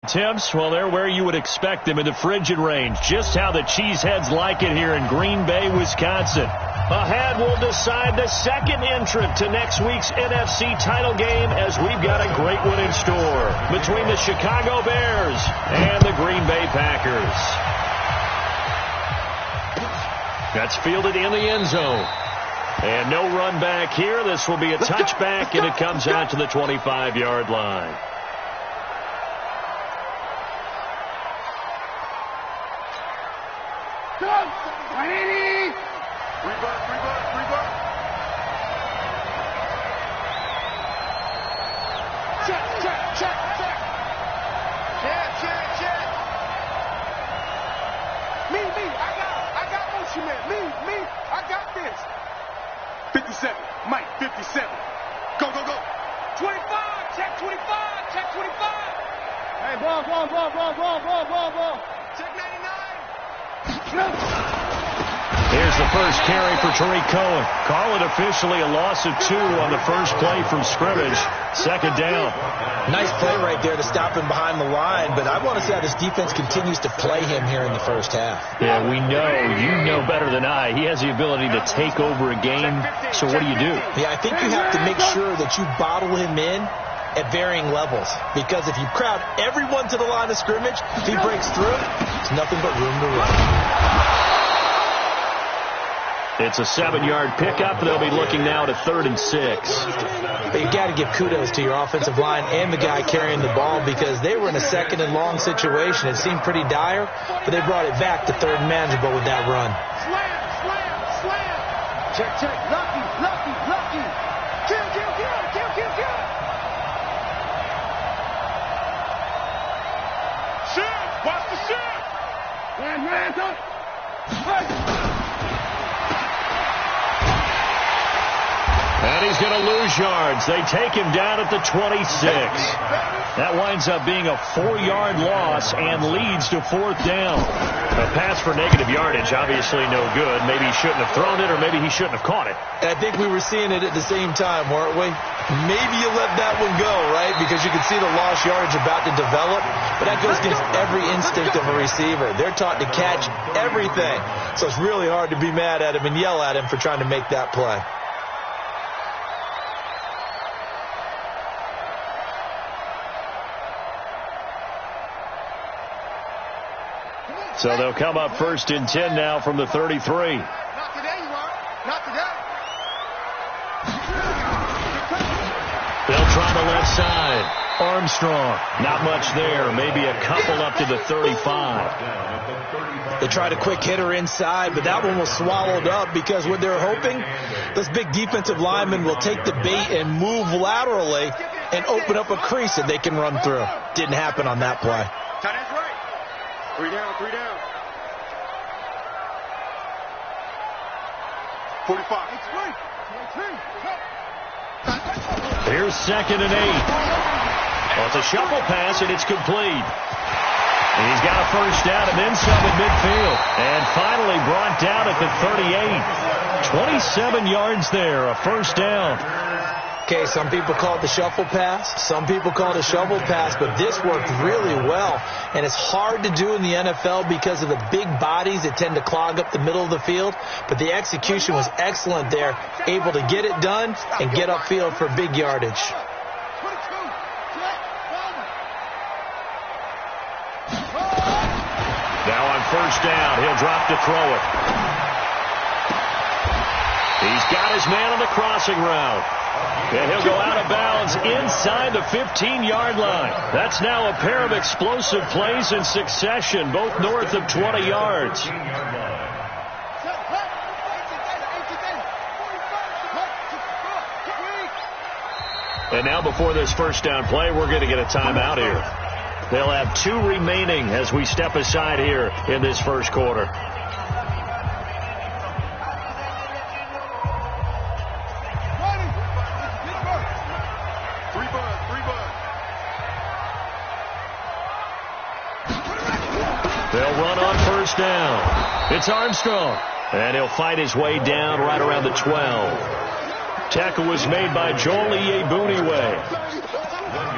Temps, well, they're where you would expect them in the frigid range. Just how the Cheeseheads like it here in Green Bay, Wisconsin. Ahead, we'll decide the second entrant to next week's NFC title game as we've got a great one in store between the Chicago Bears and the Green Bay Packers. That's fielded in the end zone. And no run back here. This will be a touchback, and it comes out to the 25-yard line. Mike, 57. Go, go, go. 25. Check 25. Check 25. Hey, ball. Check 99. Here's the first carry for Tariq Cohen. Call it officially a loss of 2 on the first play from scrimmage. Second down. Nice play right there to stop him behind the line, but I want to see how this defense continues to play him here in the first half. Yeah, we know. You know better than I. He has the ability to take over a game, so what do you do? Yeah, I think you have to make sure that you bottle him in at varying levels, because if you crowd everyone to the line of scrimmage, if he breaks through, there's nothing but room to run. It's a 7-yard pickup. They'll be looking now to 3rd and 6. But you got to give kudos to your offensive line and the guy carrying the ball, because they were in a 2nd and long situation. It seemed pretty dire, but they brought it back to 3rd and manageable with that run. Slam. Check. Lucky. Kill. Shoot. Watch the shoot. Hands up. And he's going to lose yards. They take him down at the 26. That winds up being a 4-yard loss and leads to 4th down. A pass for negative yardage, obviously no good. Maybe he shouldn't have thrown it, or maybe he shouldn't have caught it. I think we were seeing it at the same time, weren't we? Maybe you let that one go, right? Because you can see the lost yardage about to develop. But that goes against every instinct of a receiver. They're taught to catch everything. So it's really hard to be mad at him and yell at him for trying to make that play. So they'll come up 1st and 10 now from the 33. Not today, you are. Not today. They'll try the left side. Armstrong, not much there. Maybe a couple up to the 35. They tried a quick hitter inside, but that one was swallowed up, because what they're hoping, those big defensive linemen will take the bait and move laterally and open up a crease that they can run through. Didn't happen on that play. Tight end's right. 3 down. 45. Here's 2nd and 8. Well, it's a shuffle pass, and it's complete. And he's got a first down and then some at midfield. And finally brought down at the 38. 27 yards there, a first down. Okay, some people call it the shuffle pass. Some people call it a shovel pass, but this worked really well. And it's hard to do in the NFL because of the big bodies that tend to clog up the middle of the field. But the execution was excellent there, able to get it done and get upfield for big yardage. Now on first down, he'll drop to throw it. He's got his man on the crossing route. And he'll go out of bounds inside the 15-yard line. That's now a pair of explosive plays in succession, both north of 20 yards. And now before this first down play, we're going to get a timeout here. They'll have 2 remaining as we step aside here in this first quarter. They'll run on first down. It's Armstrong. And he'll fight his way down right around the 12. Tackle was made by Joel Iyiegbuniwe.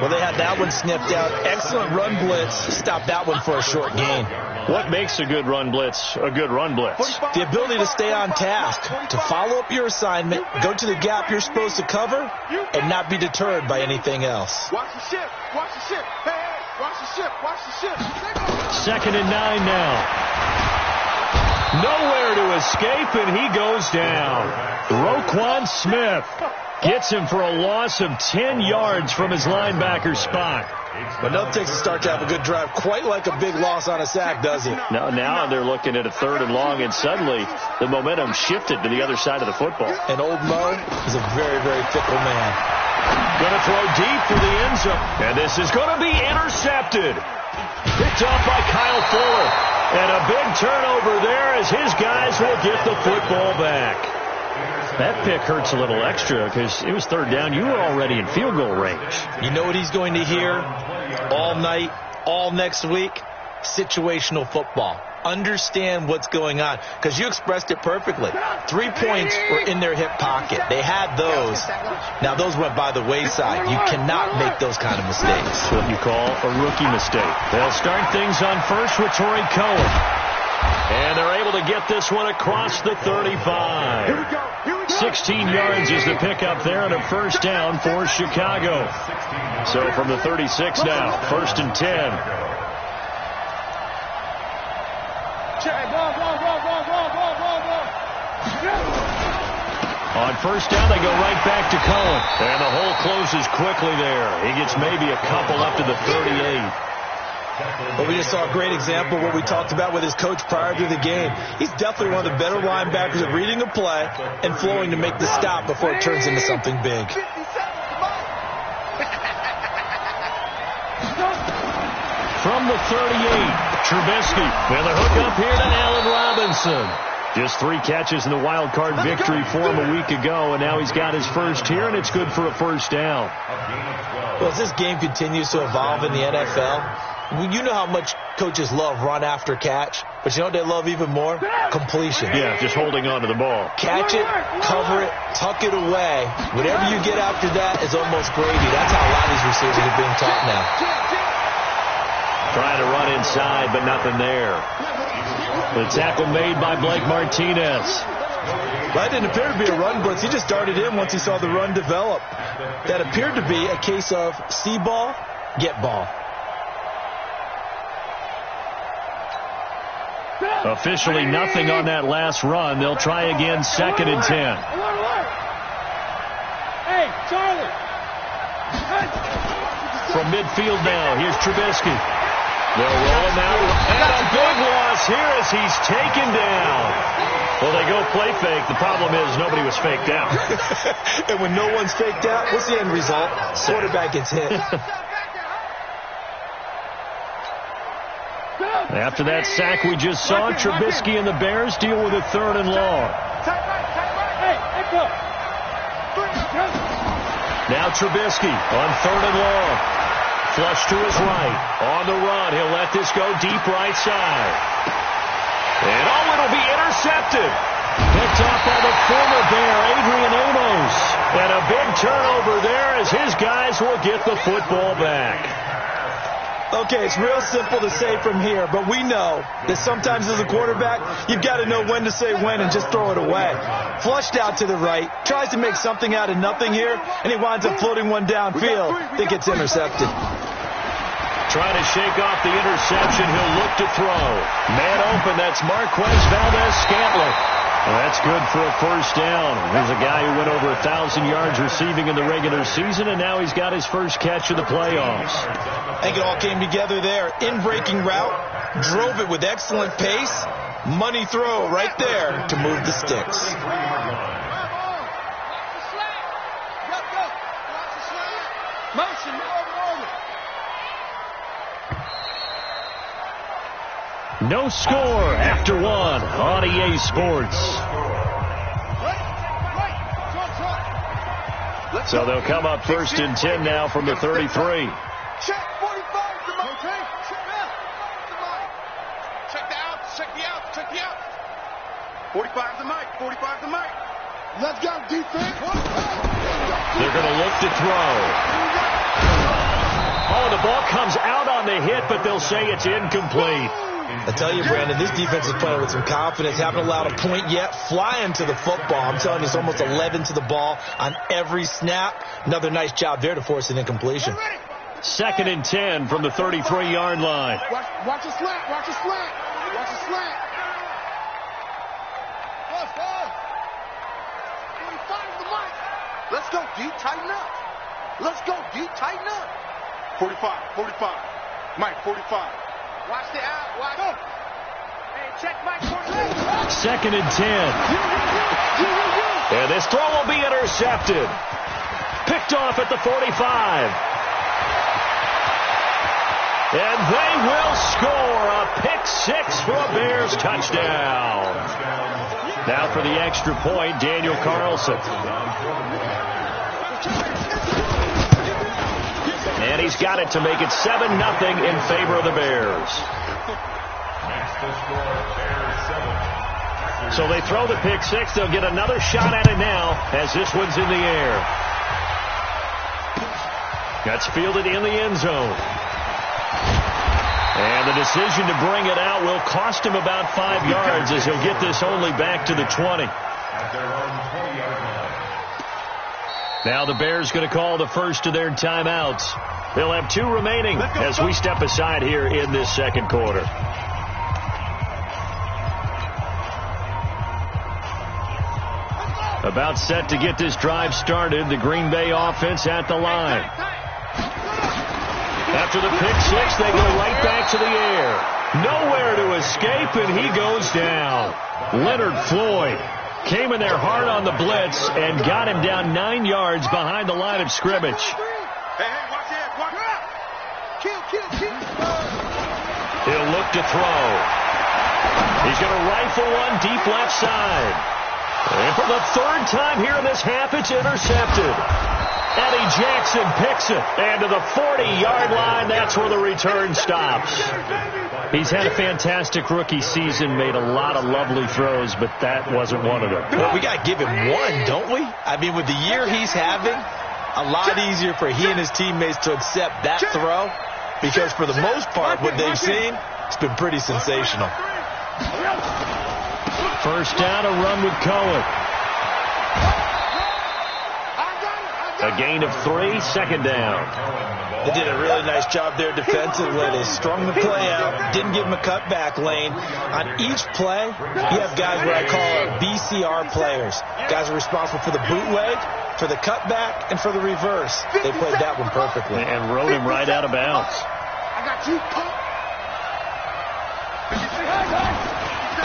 Well, they had that one sniffed out. Excellent run blitz. Stopped that one for a short gain. What makes a good run blitz a good run blitz? The ability to stay on task, to follow up your assignment, go to the gap you're supposed to cover, and not be deterred by anything else. Watch the ship. Watch the ship. Hey, hey, watch the ship. Watch the ship. 2nd and 9 now. Nowhere to escape, and he goes down. Roquan Smith gets him for a loss of 10 yards from his linebacker spot. But no, it takes a start to have a good drive. Quite like a big loss on a sack, does it? Now they're looking at a 3rd and long, and suddenly the momentum shifted to the other side of the football. And old Mo is a very, very fickle man. Going to throw deep for the end zone. And this is going to be intercepted. Picked off by Kyle Fuller. And a big turnover there as his guys will get the football back. That pick hurts a little extra because it was 3rd down. You were already in field goal range. You know what he's going to hear all night, all next week? Situational football. Understand what's going on, because you expressed it perfectly. 3 points were in their hip pocket. They had those. Now, those went by the wayside. You cannot make those kind of mistakes. That's what you call a rookie mistake. They'll start things on first with Torrey Cohen. And they're able to get this one across the 35. 16 yards is the pickup there, and a 1st down for Chicago. So from the 36 now, 1st and 10. On 1st down, they go right back to Cohen. And the hole closes quickly there. He gets maybe a couple up to the 38. But we just saw a great example of what we talked about with his coach prior to the game. He's definitely one of the better linebackers at reading a play and flowing to make the stop before it turns into something big. From the 38, Trubisky. And the hook up here to Allen Robinson. Just 3 catches in the wild card victory for him a week ago, and now he's got his first here, and it's good for a 1st down. Well, as this game continues to evolve in the NFL, you know how much coaches love run after catch, but you know what they love even more? Completion. Yeah, just holding on to the ball. Catch it, cover it, tuck it away. Whatever you get after that is almost gravy. That's how a lot of these receivers are being taught now. Trying to run inside, but nothing there. The tackle made by Blake Martinez. That didn't appear to be a run blitz. He just darted in once he saw the run develop. That appeared to be a case of see ball, get ball. Officially nothing on that last run. They'll try again, 2nd and 10. Hey, Charlie. From midfield now, here's Trubisky. They'll roll him out. And a big loss here as he's taken down. Well, they go play fake. The problem is nobody was faked out. And when no one's faked out, what's the end result? Quarterback gets hit. After that sack we just saw, Trubisky and the Bears deal with a 3rd and long. Now Trubisky on 3rd and long. Flush to his right. On the run. He'll let this go deep right side. And it'll be intercepted. Picked off by the former Bear, Adrian Amos. And a big turnover there as his guys will get the football back. Okay, it's real simple to say from here, but we know that sometimes as a quarterback, you've got to know when to say when and just throw it away. Flushed out to the right, tries to make something out of nothing here, and he winds up floating one downfield that gets intercepted. Trying to shake off the interception, he'll look to throw. Man open, that's Marquez Valdez-Scantling. Well, that's good for a 1st down. There's a guy who went over 1,000 yards receiving in the regular season, and now he's got his first catch of the playoffs. I think it all came together there. In-breaking route, drove it with excellent pace. Money throw right there to move the sticks. No score after 1 on EA Sports. So they'll come up 1st and 10 now from the 33. Check 45 the mic. Check the out. Check the out. 45 the mic. 45 the mic. Let's go defense. They're going to look to throw. Oh, the ball comes out on the hit, but they'll say it's incomplete. I tell you, Brandon, this defense is playing with some confidence. Haven't allowed a point yet. Flying to the football. I'm telling you, it's almost 11 to the ball on every snap. Another nice job there to force an incompletion. 2nd and 10 from the 33-yard line. Watch a slant. Watch a slant. Watch a slant. Let's go, D. Tighten up. Let's go, D. Tighten up. 45. Mike, 45. Watch the out. Watch. Go. Hey, check Mike. 2nd and 10. And this throw will be intercepted. Picked off at the 45. And they will score a pick 6 for a Bears touchdown. Now for the extra point, Daniel Carlson. And he's got it to make it 7-0 in favor of the Bears. So they throw the pick 6. They'll get another shot at it now as this one's in the air. That's fielded in the end zone. And the decision to bring it out will cost him about 5 yards as he'll get this only back to the 20. Now the Bears going to call the first of their timeouts. They'll have 2 remaining as we step aside here in this second quarter. About set to get this drive started. The Green Bay offense at the line. After the pick 6, they go right back to the air. Nowhere to escape, and he goes down. Leonard Floyd came in there hard on the blitz and got him down 9 yards behind the line of scrimmage. Hey, watch it. Watch out. Kill. He'll look to throw. He's going to rifle one deep left side. And for the 3rd time here in this half, it's intercepted. Eddie Jackson picks it. And to the 40-yard line, that's where the return stops. He's had a fantastic rookie season, made a lot of lovely throws, but that wasn't one of them. Well, we got to give him one, don't we? I mean, with the year he's having, a lot easier for he and his teammates to accept that throw, because for the most part, what they've seen, it's been pretty sensational. First down, a run with Cohen. A gain of 3, 2nd down. They did a really nice job there defensively. They strung the play out, didn't give him a cutback lane. On each play, you have guys what I call BCR players. Guys are responsible for the bootleg, for the cutback, and for the reverse. They played that one perfectly. And rode him right out of bounds. I got you.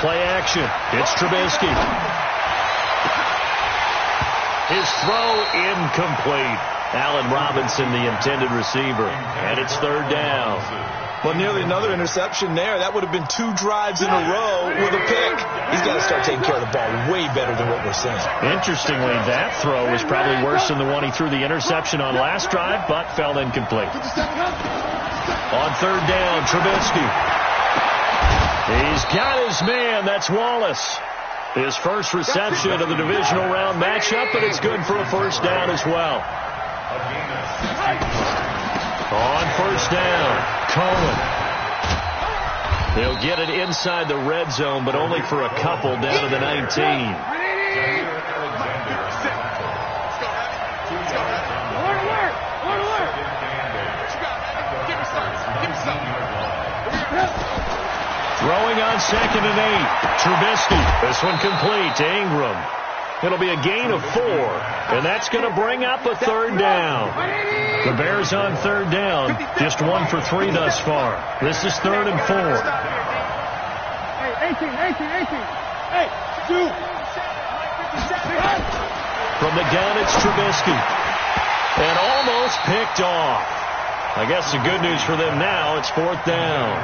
Play action. It's Trubisky. His throw incomplete. Allen Robinson, the intended receiver. And it's 3rd down. Well, nearly another interception there. That would have been 2 drives in a row with a pick. He's got to start taking care of the ball way better than what we're seeing. Interestingly, that throw was probably worse than the one he threw the interception on last drive, but fell incomplete. On 3rd down, Trubisky. He's got his man. That's Wallace. His first reception of the divisional round matchup, but it's good for a first down as well. On first down, Cohen. They'll get it inside the red zone, but only for a couple down to the 19. Throwing on 2nd and 8. Trubisky. This one complete to Ingram. It'll be a gain of 4. And that's going to bring up a 3rd down. The Bears on 3rd down. Just 1 for 3 thus far. This is 3rd and 4. Hey, 18. Hey, 2. From the gun, it's Trubisky. And almost picked off. I guess the good news for them now, it's 4th down.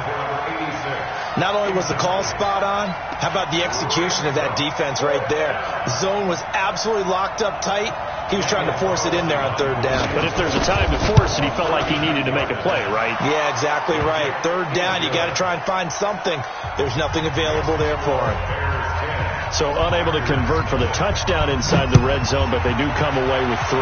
Not only was the call spot on, how about the execution of that defense right there? The zone was absolutely locked up tight. He was trying to force it in there on 3rd down. But if there's a time to force it, he felt like he needed to make a play, right? Yeah, exactly right. 3rd down, you got to try and find something. There's nothing available there for him. So unable to convert for the touchdown inside the red zone, but they do come away with 3.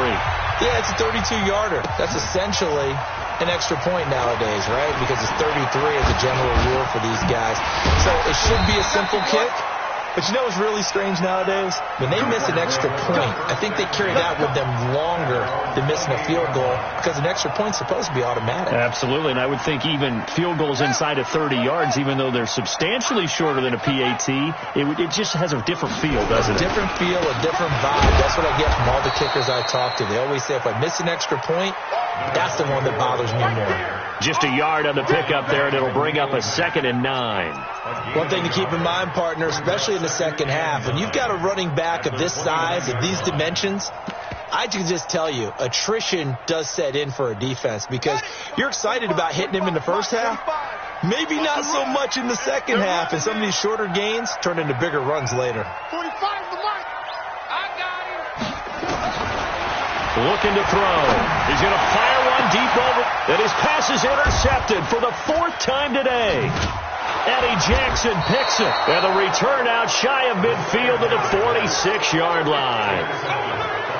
Yeah, it's a 32-yarder. That's essentially an extra point nowadays, right? Because it's 33 as a general rule for these guys. So it should be a simple kick. But you know what's really strange nowadays? When they miss an extra point, I think they carry that with them longer than missing a field goal because an extra point's supposed to be automatic. Absolutely, and I would think even field goals inside of 30 yards, even though they're substantially shorter than a PAT, it just has a different feel, doesn't it? A different feel, a different vibe. That's what I get from all the kickers I talk to. They always say if I miss an extra point, that's the one that bothers me more. Just a yard on the pickup there, and it'll bring up a 2nd and 9. One thing to keep in mind, partner, especially in the second half, when you've got a running back of this size, of these dimensions, I can just tell you, attrition does set in for a defense because you're excited about hitting him in the first half. Maybe not so much in the second half, and some of these shorter gains turn into bigger runs later. 45 the mark. I got him. Looking to throw. He's going to fire one deep over. And his pass is intercepted for the 4th time today. Eddie Jackson picks it. And the return out shy of midfield to the 46-yard line.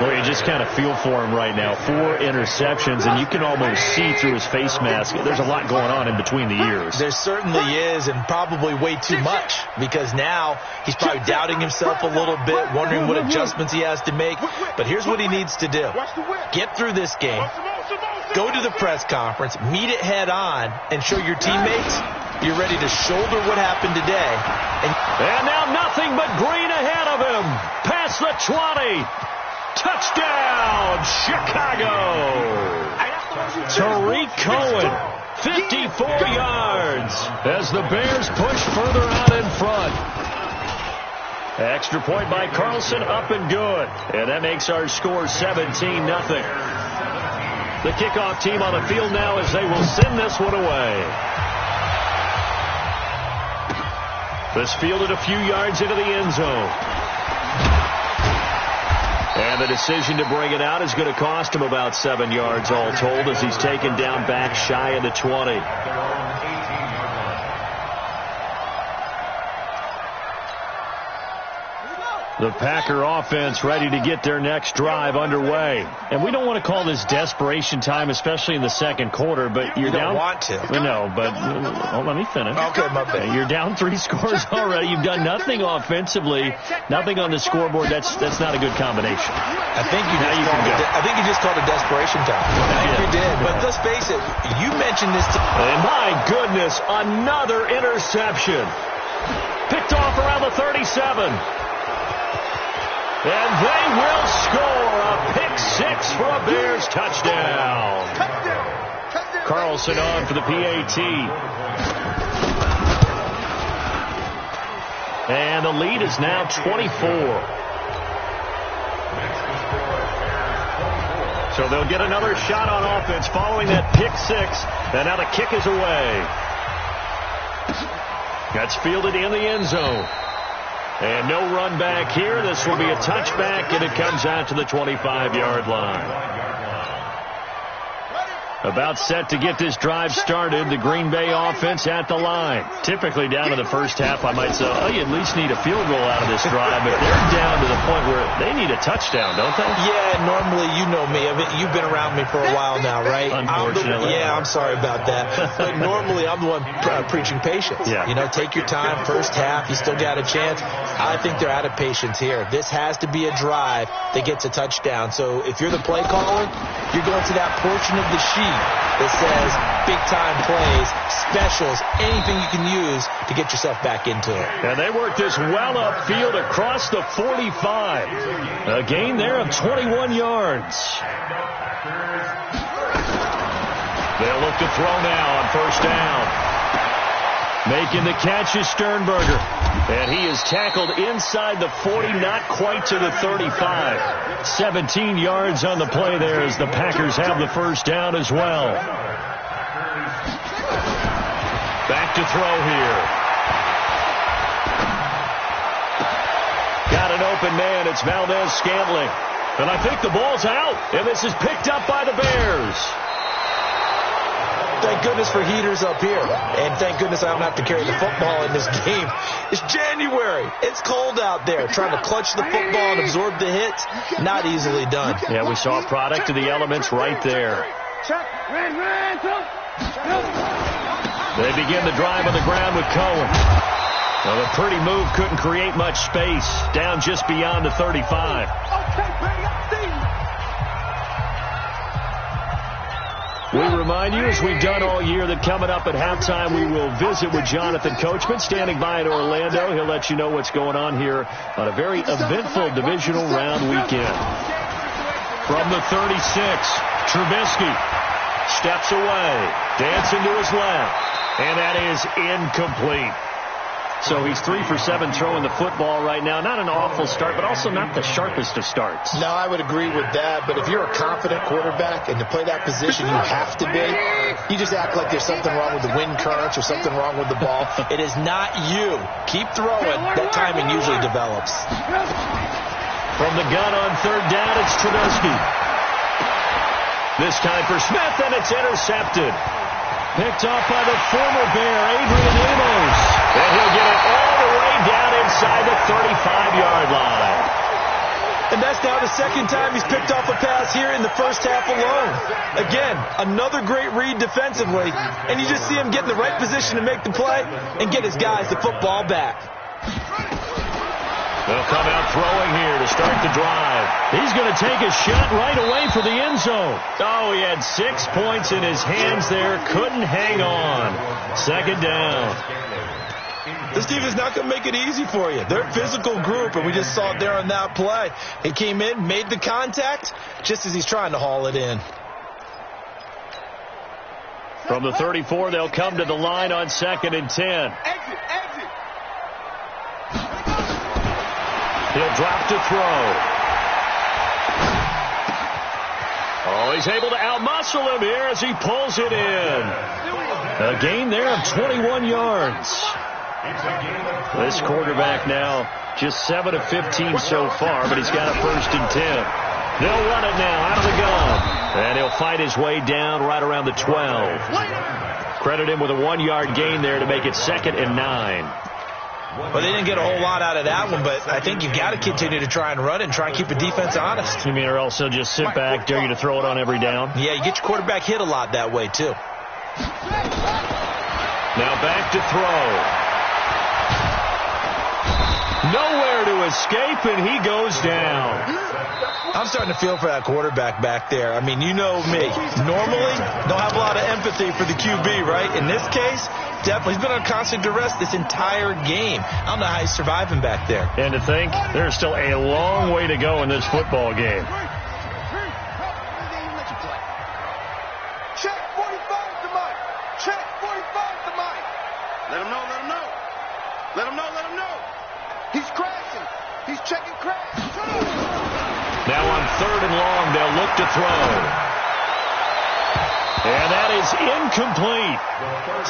Well, you just kind of feel for him right now. 4 interceptions, and you can almost see through his face mask. There's a lot going on in between the ears. There certainly is, and probably way too much, because now he's probably doubting himself a little bit, wondering what adjustments he has to make. But here's what he needs to do. Get through this game, go to the press conference, meet it head on, and show your teammates you're ready to shoulder what happened today. And now nothing but green ahead of him. Past the 20. Touchdown, Chicago. Tariq Cohen, 54 yards as the Bears push further out in front. Extra point by Carlson, up and good. And that makes our score 17-0. The kickoff team on the field now as they will send this one away. This fielded a few yards into the end zone. And the decision to bring it out is going to cost him about 7 yards all told as he's taken down back shy of the 20. The Packer offense ready to get their next drive underway. And we don't want to call this desperation time, especially in the second quarter, but you're down. You don't want to. No, but let me finish. Okay, my bad. You're down 3 scores already. You've done nothing offensively, nothing on the scoreboard. That's not a good combination. I think you just called it desperation time. I think you did. But let's face it, you mentioned this. And my goodness, another interception. Picked off around the 37. And they will score a pick 6 for a Bears touchdown. Carlson on for the PAT. And the lead is now 24. So they'll get another shot on offense following that pick 6. And now the kick is away. That's fielded in the end zone. And no run back here. This will be a touchback, and it comes out to the 25-yard line. About set to get this drive started. The Green Bay offense at the line. Typically down in the first half, I might say, oh, you at least need a field goal out of this drive. But they're down to the point where they need a touchdown, don't they? Yeah, normally, you know me. I mean, you've been around me for a while now, right? Unfortunately. I'm sorry about that. But normally, I'm the one preaching patience. Yeah. You know, take your time. First half, you still got a chance. I think they're out of patience here. This has to be a drive that gets a touchdown. So if you're the play caller, you're going to that portion of the sheet that says big-time plays, specials, anything you can use to get yourself back into it. And they work this well upfield across the 45. A gain there of 21 yards. They'll look to throw now on first down. Making the catch is Sternberger. And he is tackled inside the 40, not quite to the 35. 17 yards on the play there as the Packers have the first down as well. Back to throw here. Got an open man. It's Valdez-Scantling. And I think the ball's out. And this is picked up by the Bears. Thank goodness for heaters up here. And thank goodness I don't have to carry the football in this game. It's January. It's cold out there. Trying to clutch the football and absorb the hits, not easily done. Yeah, we saw a product of the elements right there. Check. They begin the drive on the ground with Cohen. Well, a pretty move couldn't create much space. Down just beyond the 35. Okay, baby, I see you. We remind you, as we've done all year, that coming up at halftime, we will visit with Jonathan Coachman, standing by in Orlando. He'll let you know what's going on here on a very eventful divisional round weekend. From the 36, Trubisky steps away, dancing to his left, and that is incomplete. So he's 3 for 7 throwing the football right now. Not an awful start, but also not the sharpest of starts. No, I would agree with that. But if you're a confident quarterback and to play that position you have to be, you just act like there's something wrong with the wind currents or something wrong with the ball. It is not you. Keep throwing. That timing usually develops. From the gun on third down, it's Trubisky. This time for Smith, and it's intercepted. Picked off by the former Bear, Adrian Amos. And he'll get it all the way down inside the 35-yard line. And that's now the second time he's picked off a pass here in the first half alone. Again, another great read defensively, and you just see him get in the right position to make the play and get his guys the football back. They'll come out throwing here to start the drive. He's going to take a shot right away for the end zone. Oh, he had 6 points in his hands there. Couldn't hang on. Second down. This team is not going to make it easy for you. They're a physical group, and we just saw it there on that play. He came in, made the contact, just as he's trying to haul it in. From the 34, they'll come to the line on 2nd and 10. Exit. He'll drop to throw. Oh, he's able to outmuscle him here as he pulls it in. A gain there of 21 yards. This quarterback now just 7 of 15 so far, but he's got a 1st and 10. They'll run it now out of the gun. And he'll fight his way down right around the 12. Credit him with a 1-yard gain there to make it 2nd and 9. Well, they didn't get a whole lot out of that one, but I think you've got to continue to try and run it and try and keep the defense honest. You mean, or else they'll just sit back, dare you to throw it on every down? Yeah, you get your quarterback hit a lot that way, too. Now back to throw. Nowhere to escape, and he goes down. I'm starting to feel for that quarterback back there. I mean, you know me. Normally, don't have a lot of empathy for the QB, right? In this case, definitely. He's been on constant duress this entire game. I don't know how he's surviving back there. And to think, there's still a long way to go in this football game. Check 45 to Mike. Check 45 to Mike. Let him know. He's crashing. He's checking crash. Now on 3rd and long, they'll look to throw. And that is incomplete.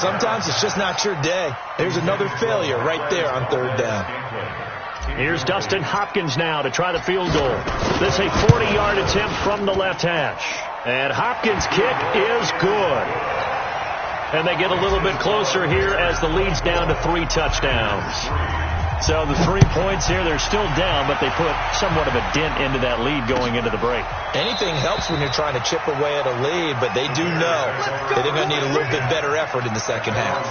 Sometimes it's just not your day. There's another failure right there on 3rd down. Here's Dustin Hopkins now to try the field goal. This is a 40-yard attempt from the left hash. And Hopkins' kick is good. And they get a little bit closer here as the lead's down to 3 touchdowns. So the 3 points here, they're still down, but they put somewhat of a dent into that lead going into the break. Anything helps when you're trying to chip away at a lead, but they do know that they're going to need a little bit better effort in the second half.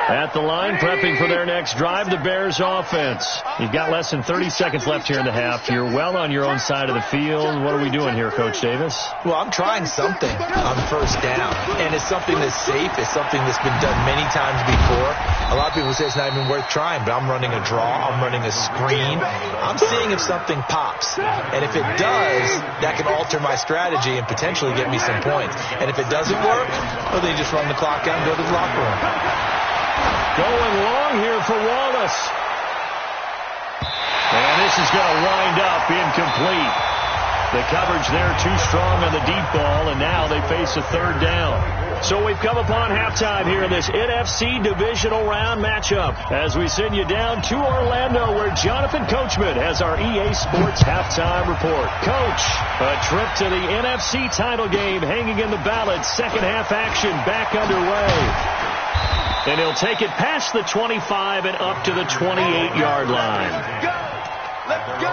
At the line, prepping for their next drive, the Bears offense. You've got less than 30 seconds left here in the half. You're well on your own side of the field. What are we doing here, Coach Davis? Well, I'm trying something on 1st down, and it's something that's safe. It's something that's been done many times before. A lot of people say it's not even worth trying, but I'm running a draw. I'm running a screen. I'm seeing if something pops, and if it does, that can alter my strategy and potentially get me some points. And if it doesn't work, well, then you just run the clock out and go to the locker room. Going long here for Wallace. And this is going to wind up incomplete. The coverage there too strong on the deep ball, and now they face a 3rd down. So we've come upon halftime here in this NFC divisional round matchup as we send you down to Orlando where Jonathan Coachman has our EA Sports halftime report. Coach, a trip to the NFC title game hanging in the balance. Second half action back underway. And he'll take it past the 25 and up to the 28-yard line. Let's go.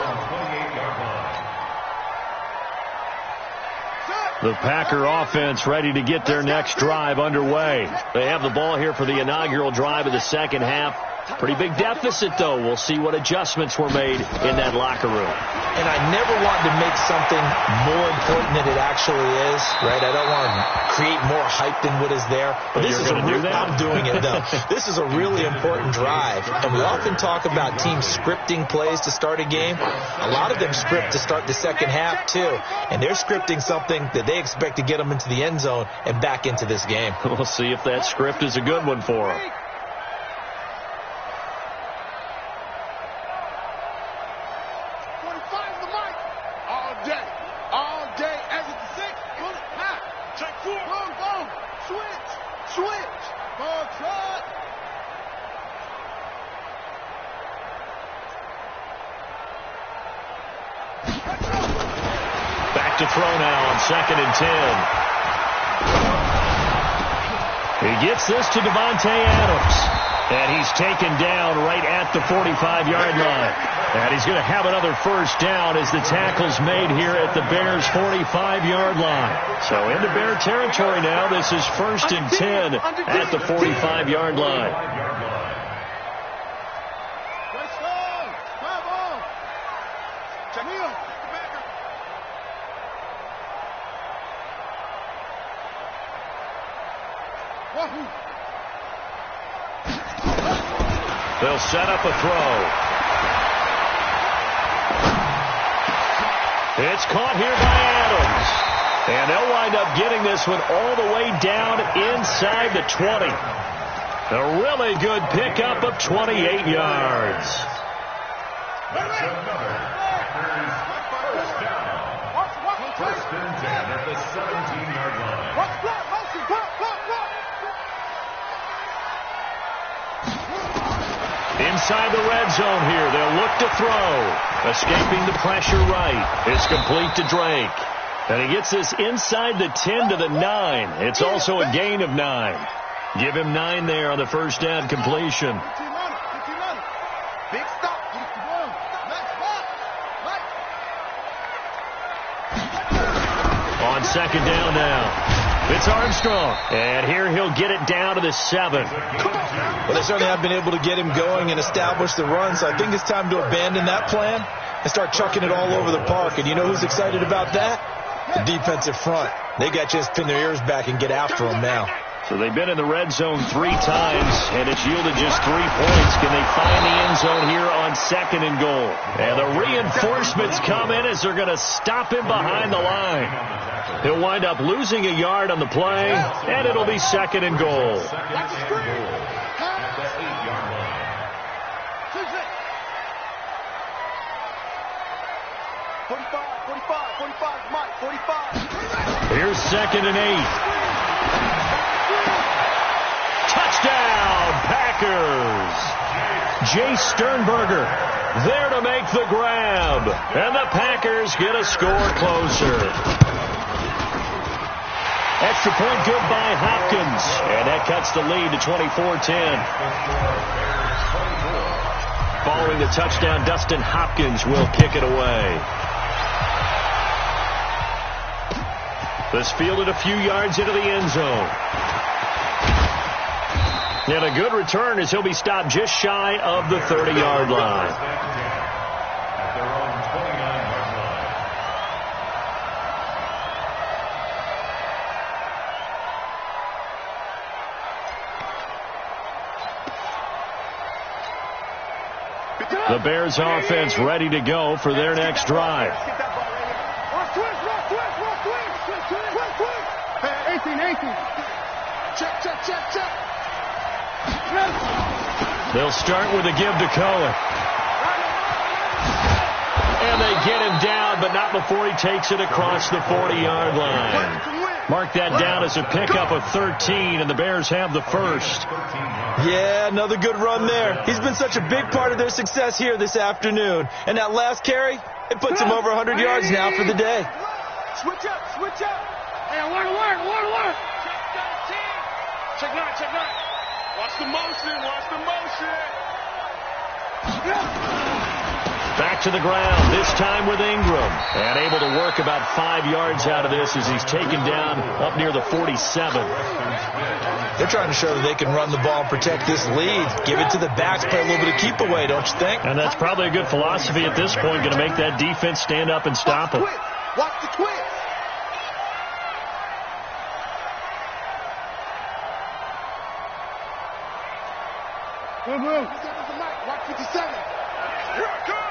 The Packer offense ready to get their next drive underway. They have the ball here for the inaugural drive of the second half. Pretty big deficit, though. We'll see what adjustments were made in that locker room. And I never want to make something more important than it actually is, right? I don't want to create more hype than what is there. But this is I'm doing it, though. This is a really important drive. And we often talk about teams scripting plays to start a game. A lot of them script to start the second half, too. And they're scripting something that they expect to get them into the end zone and back into this game. We'll see if that script is a good one for them. Back to throw now on 2nd and 10. He gets this to Devontae Adams. And he's taken down right at the 45-yard line. And he's going to have another first down as the tackle's made here at the Bears' 45-yard line. So into Bear territory now. This is 1st and 10 at the 45-yard line. They'll set up a throw. It's caught here by Adams. And they'll wind up getting this one all the way down inside the 20. A really good pickup of 28 yards. That's another first down. First and 10 at the 17-yard line. Inside the red zone here. They'll look to throw. Escaping the pressure right. It's complete to Drake. And he gets this inside the 10 to the 9. It's also a gain of 9. Give him 9 there on the first down completion. Big stop. On 2nd down now. It's Armstrong. And here he'll get it down to the 7. Well, they certainly have been able to get him going and establish the run, so I think it's time to abandon that plan and start chucking it all over the park. And you know who's excited about that? The defensive front. They got to just pin their ears back and get after him now. So they've been in the red zone 3 times, and it's yielded just 3 points. Can they find the end zone here on 2nd and goal? And the reinforcements come in as they're going to stop him behind the line. He'll wind up losing a yard on the play, and it'll be 2nd and goal. Here's 2nd and 8. Touchdown, Packers! Jay Sternberger there to make the grab. And the Packers get a score closer. Extra point good by Hopkins. And that cuts the lead to 24-10. Following the touchdown, Dustin Hopkins will kick it away. This fielded a few yards into the end zone. And a good return as he'll be stopped just shy of the 30-yard line. The Bears offense ready to go for their next drive. 18. Check. They'll start with a give to Cohen. And they get him down, but not before he takes it across the 40-yard line. Mark that down as a pickup of 13, and the Bears have the first. Yeah, another good run there. He's been such a big part of their success here this afternoon. And that last carry, it puts him over 100 yards now for the day. Switch up. Hey, alert. Check 9. Watch the motion. Watch the motion. Back to the ground, this time with Ingram. And able to work about 5 yards out of this as he's taken down up near the 47. They're trying to show that they can run the ball and protect this lead. Give it to the backs, play a little bit of keep away, don't you think? And that's probably a good philosophy at this point, going to make that defense stand up and stop them. Watch the twist. Watch 57. Here I come.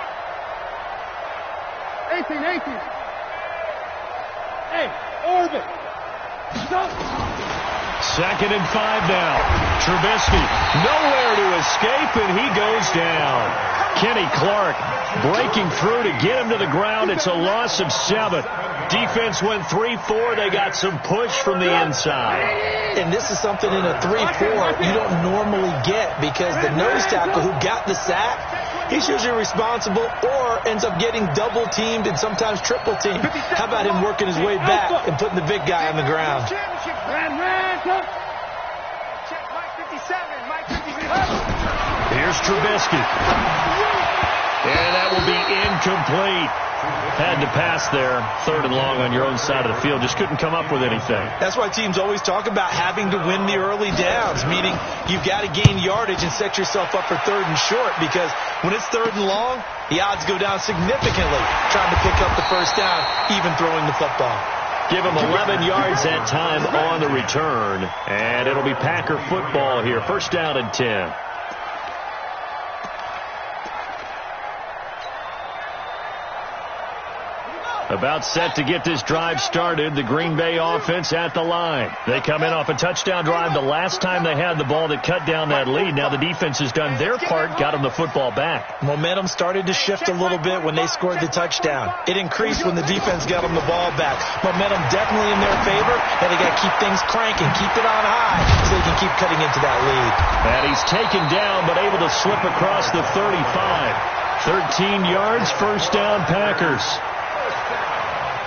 18. Hey, orbit. Stop. 2nd and 5 now. Trubisky nowhere to escape, and he goes down. Kenny Clark breaking through to get him to the ground. It's a loss of 7. Defense went 3-4. They got some push from the inside. And this is something in a 3-4 you don't normally get, because the nose tackle who got the sack, he's usually responsible or ends up getting double teamed and sometimes triple teamed. How about him working his way back and putting the big guy on the ground? Here's Trubisky. And that will be incomplete. Had to pass there. 3rd and long on your own side of the field. Just couldn't come up with anything. That's why teams always talk about having to win the early downs, meaning you've got to gain yardage and set yourself up for 3rd and short, because when it's 3rd and long, the odds go down significantly trying to pick up the first down, even throwing the football. Give him 11 yards that time on the return. And it'll be Packer football here. 1st down and 10. About set to get this drive started. The Green Bay offense at the line. They come in off a touchdown drive the last time they had the ball that cut down that lead. Now the defense has done their part, got them the football back. Momentum started to shift a little bit when they scored the touchdown. It increased when the defense got them the ball back. Momentum definitely in their favor, and they got to keep things cranking, keep it on high so they can keep cutting into that lead. And he's taken down but able to slip across the 35. 13 yards, 1st down Packers.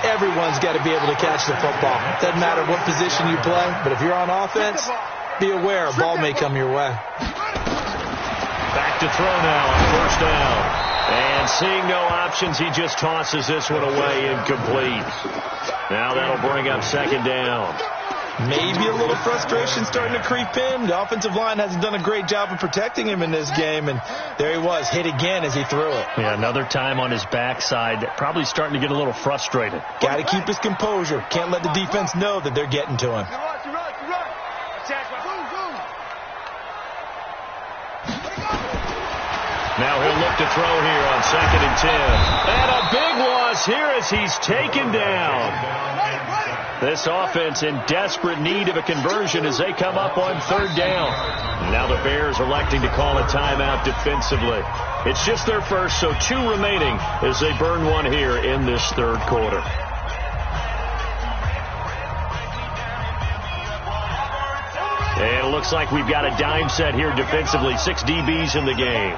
Everyone's got to be able to catch the football. Doesn't matter what position you play, but if you're on offense, be aware a ball may come your way. Back to throw now on 1st down. And seeing no options, he just tosses this one away, incomplete. Now that'll bring up 2nd down. Maybe a little frustration starting to creep in. The offensive line hasn't done a great job of protecting him in this game, and there he was, hit again as he threw it. Yeah, another time on his backside, probably starting to get a little frustrated. Got to keep his composure. Can't let the defense know that they're getting to him. Now he'll look to throw here on 2nd and 10. And a big loss here as he's taken down. This offense in desperate need of a conversion as they come up on 3rd down. Now the Bears electing to call a timeout defensively. It's just their first, so 2 remaining as they burn one here in this 3rd quarter. And it looks like we've got a dime set here defensively. 6 DBs in the game.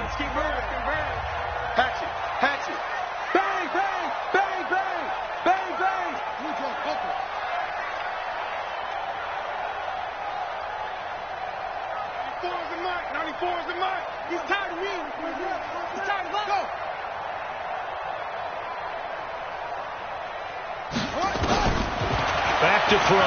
Back to throw.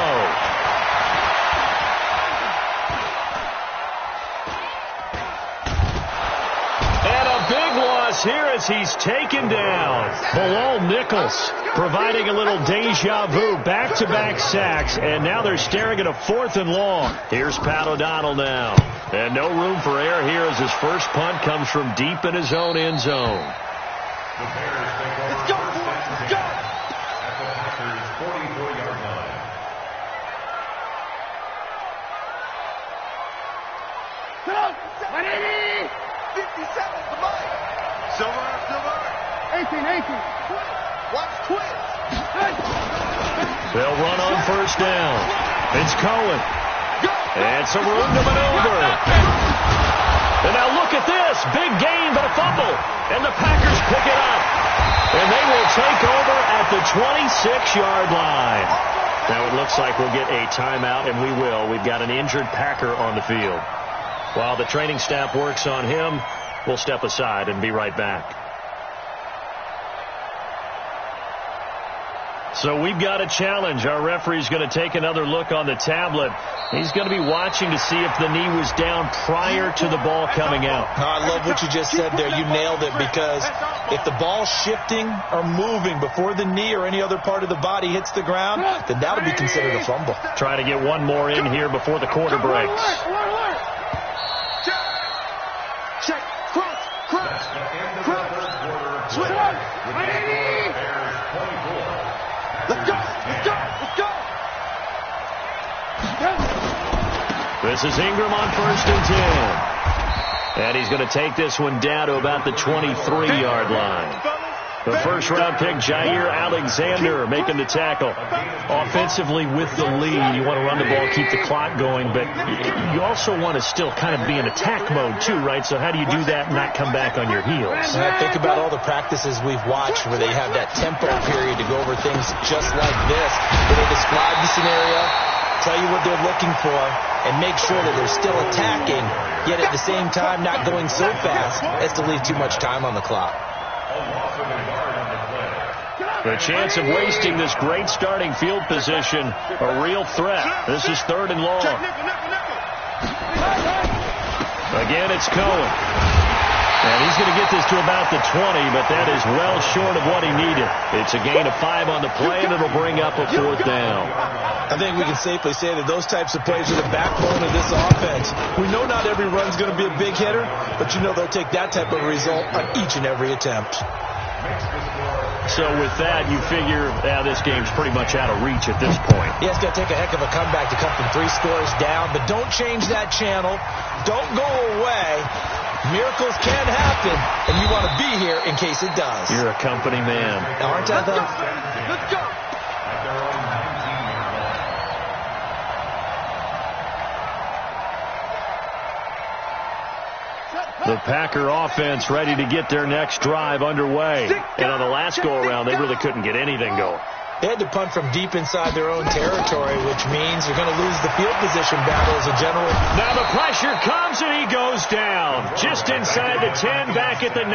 And a big loss here as he's taken down. Bilal Nichols providing a little deja vu. Back-to-back sacks, and now they're staring at a 4th and long. Here's Pat O'Donnell now. And no room for error here as his first punt comes from deep in his own end zone. Let's go, boys. Let's go. At the Packers' 44-yard line. Ready? 57, come on. Silver. 18. Watch twist. They'll run on 1st down. It's Cohen. And some room to maneuver. And now look at this. Big gain, but a fumble. And the Packers pick it up. And they will take over at the 26-yard line. Now it looks like we'll get a timeout, and we will. We've got an injured Packer on the field. While the training staff works on him, we'll step aside and be right back. So we've got a challenge. Our referee's going to take another look on the tablet. He's going to be watching to see if the knee was down prior to the ball coming out. I love what you just said there. You nailed it, because if the ball's shifting or moving before the knee or any other part of the body hits the ground, then that'll be considered a fumble. Try to get one more in here before the quarter breaks. Check. Cross. Switch. Let's go. This is Ingram on 1st and 10. And he's going to take this one down to about the 23-yard line. The first-round pick, Jair Alexander, making the tackle. Offensively with the lead, you want to run the ball, keep the clock going, but you also want to still kind of be in attack mode too, right? So how do you do that and not come back on your heels? And I think about all the practices we've watched where they have that tempo period to go over things just like this, where they describe the scenario, tell you what they're looking for, and make sure that they're still attacking, yet at the same time not going so fast as to leave too much time on the clock. The chance of wasting this great starting field position, a real threat. This is 3rd and long. Again, it's Cohen. And he's going to get this to about the 20, but that is well short of what he needed. It's a gain of 5 on the play, and it'll bring up a 4th down. I think we can safely say that those types of plays are the backbone of this offense. We know not every run's going to be a big hitter, but you know they'll take that type of result on each and every attempt. So with that, you figure this game's pretty much out of reach at this point. Yeah, it's going to take a heck of a comeback to come from 3 scores down, but don't change that channel. Don't go away. Miracles can happen, and you want to be here in case it does. You're a company man. Aren't I, though? Let's go. The Packer offense ready to get their next drive underway. And on the last go-around, they really couldn't get anything going. They had to punt from deep inside their own territory, which means they're going to lose the field position battle as a general. Now the pressure comes, and he goes down. Just inside the 10, back at the 9.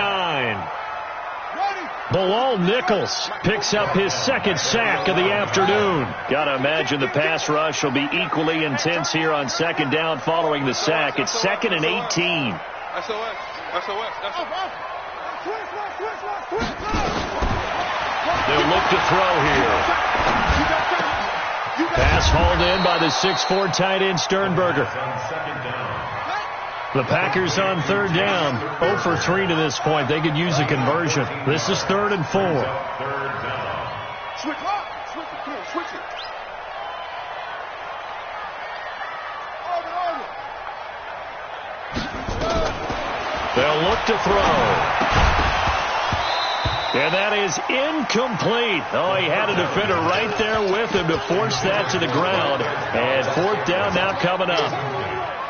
Bilal Nichols picks up his 2nd sack of the afternoon. Got to imagine the pass rush will be equally intense here on 2nd down following the sack. It's 2nd and 18. SOS. They'll look to throw here. Pass hauled in by the 6'4" tight end Sternberger. The Packers on 3rd down. 0 for 3 to this point. They could use a conversion. This is 3rd and 4. Switch it. They'll look to throw. And that is incomplete. Oh, he had a defender right there with him to force that to the ground. And 4th down now coming up.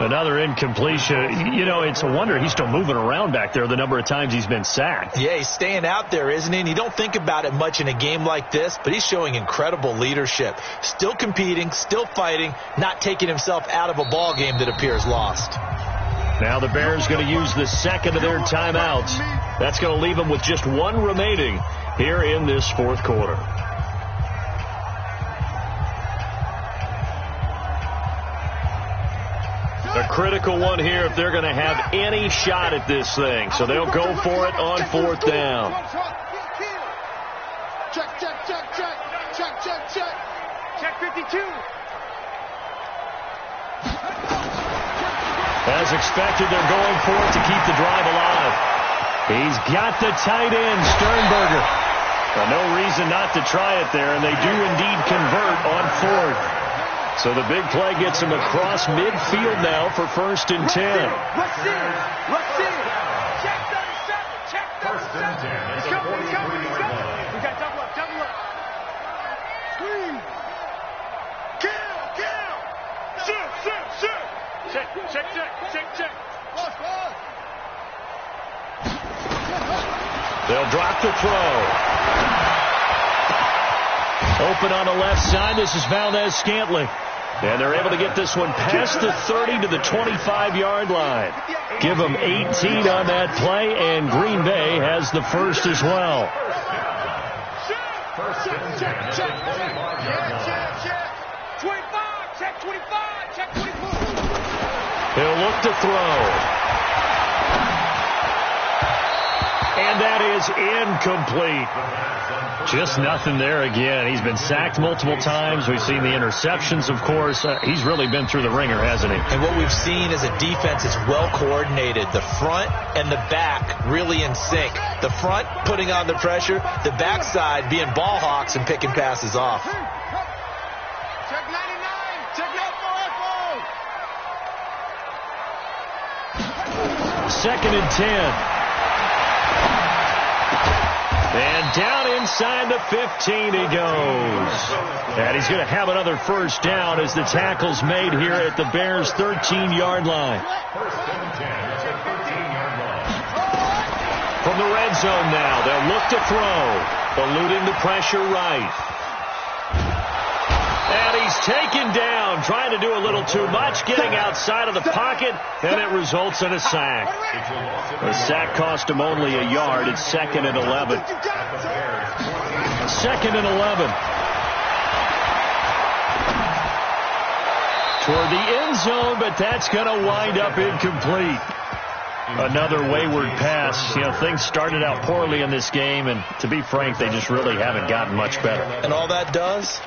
Another incompletion. You know, it's a wonder he's still moving around back there the number of times he's been sacked. Yeah, he's staying out there, isn't he? And you don't think about it much in a game like this, but he's showing incredible leadership. Still competing, still fighting, not taking himself out of a ball game that appears lost. Now the Bears going to use the 2nd of their timeouts. That's going to leave them with just 1 remaining here in this 4th quarter. A critical one here if they're going to have any shot at this thing. So they'll go for it on 4th down. Check 52. As expected, they're going for it to keep the drive alive. He's got the tight end, Sternberger. Well, no reason not to try it there, and they do indeed convert on 4th. So the big play gets him across midfield now for 1st and 10. Rush in. Check 37. He's coming. We got double up. Squeeze. Kill. Check. They'll drop the throw. Open on the left side. This is Valdez Scantling. And they're able to get this one past the 30 to the 25-yard line. Give them 18 on that play, and Green Bay has the first as well. Check. 25, check 25, check 24. He'll look to throw. And that is incomplete. Just nothing there again. He's been sacked multiple times. We've seen the interceptions, of course. He's really been through the ringer, hasn't he? And what we've seen is a defense is well coordinated. The front and the back really in sync. The front putting on the pressure, the backside being ball hawks and picking passes off. Check 99, check that Second and 10. And down inside the 15 he goes. And he's going to have another first down as the tackle's made here at the Bears' 13-yard line. From the red zone now, they'll look to throw. Eluding the pressure right. And he's taken down, trying to do a little too much, getting outside of the pocket, and it results in a sack. The sack cost him only a yard. It's 2nd and 11. 2nd and 11. Toward the end zone, but that's going to wind up incomplete. Another wayward pass. You know, things started out poorly in this game, and to be frank, they just really haven't gotten much better. And all that does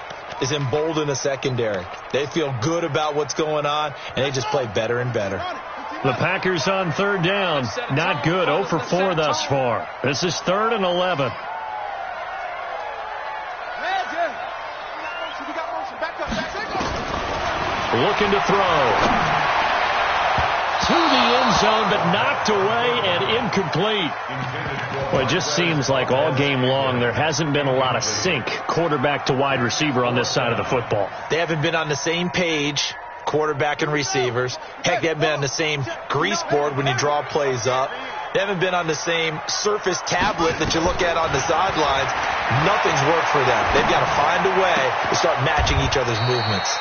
is embolden the secondary. They feel good about what's going on, and they just play better and better. The Packers on third down. Not good. 0 for 4 thus far. This is 3rd and 11. Looking to throw. To the end zone, but knocked away and incomplete. Well, it just seems like all game long there hasn't been a lot of sync quarterback to wide receiver on this side of the football. They haven't been on the same page, quarterback and receivers. Heck, they haven't been on the same grease board when you draw plays up. They haven't been on the same surface tablet that you look at on the sidelines. Nothing's worked for them. They've got to find a way to start matching each other's movements.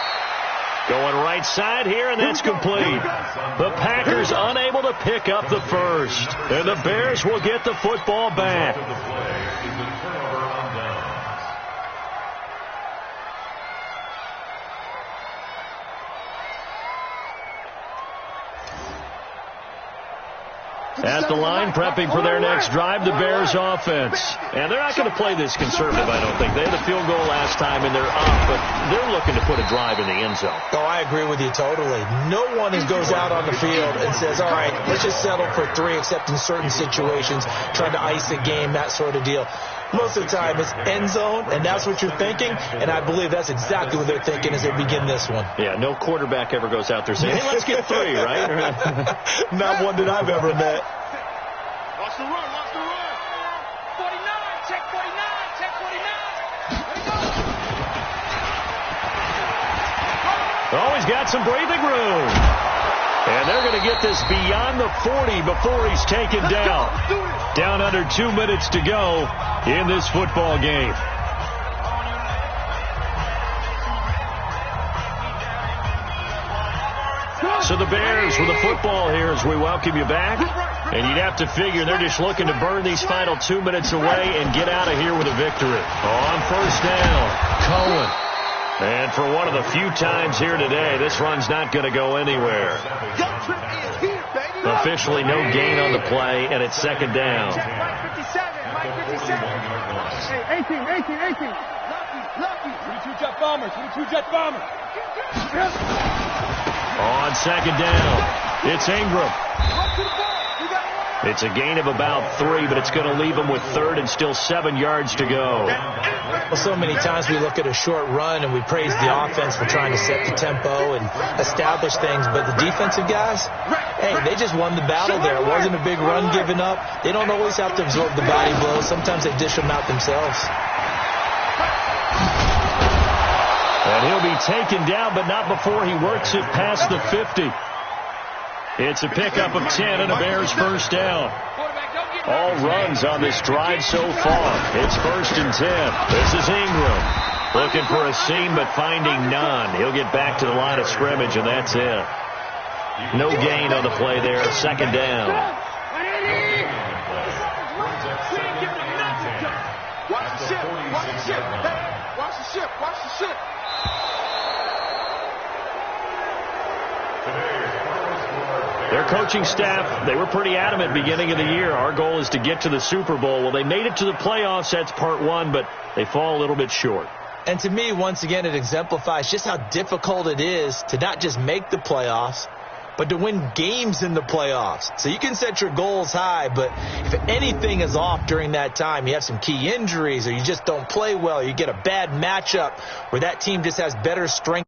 Going right side here, and that's complete. The Packers unable to pick up the first. And the Bears will get the football back. At the line, prepping for their next drive, the Bears offense. And they're not going to play this conservative, I don't think. They had a field goal last time, and they're up, but they're looking to put a drive in the end zone. Oh, I agree with you totally. No one goes out on the field and says, all right, let's just settle for 3, except in certain situations, trying to ice a game, that sort of deal. Most of the time, it's end zone, and that's what you're thinking, and I believe that's exactly what they're thinking as they begin this one. Yeah, no quarterback ever goes out there saying, hey, let's get 3, right? Not one that I've ever met. Watch the run, watch the run. 49, check 49, check 49. Oh, he's got some breathing room. And they're going to get this beyond the 40 before he's taken down. Down under 2 minutes to go in this football game. So the Bears with the football here as we welcome you back. And you'd have to figure they're just looking to burn these final 2 minutes away and get out of here with a victory. On first down, Cohen. And for one of the few times here today, this run's not going to go anywhere. Officially no gain on the play, and it's 2nd down. Hey, 18. Lucky. 22 jet bombers. On 2nd down, it's Ingram. It's a gain of about 3, but it's going to leave them with 3rd and still 7 yards to go. Well, so many times we look at a short run and we praise the offense for trying to set the tempo and establish things, but the defensive guys, hey, they just won the battle there. It wasn't a big run given up. They don't always have to absorb the body blows. Sometimes they dish them out themselves. And he'll be taken down, but not before he works it past the 50. It's a pickup of 10 and a Bears first down. All runs on this drive so far. It's 1st and 10. This is Ingram. Looking for a seam, but finding none. He'll get back to the line of scrimmage, and that's it. No gain on the play there. Second down. Watch the ship. Watch the ship. Hey, watch the ship. Watch the ship. Their coaching staff, they were pretty adamant beginning of the year. Our goal is to get to the Super Bowl. Well, they made it to the playoffs. That's part one, but they fall a little bit short. And to me, once again, it exemplifies just how difficult it is to not just make the playoffs, but to win games in the playoffs. So you can set your goals high, but if anything is off during that time, you have some key injuries or you just don't play well, you get a bad matchup where that team just has better strength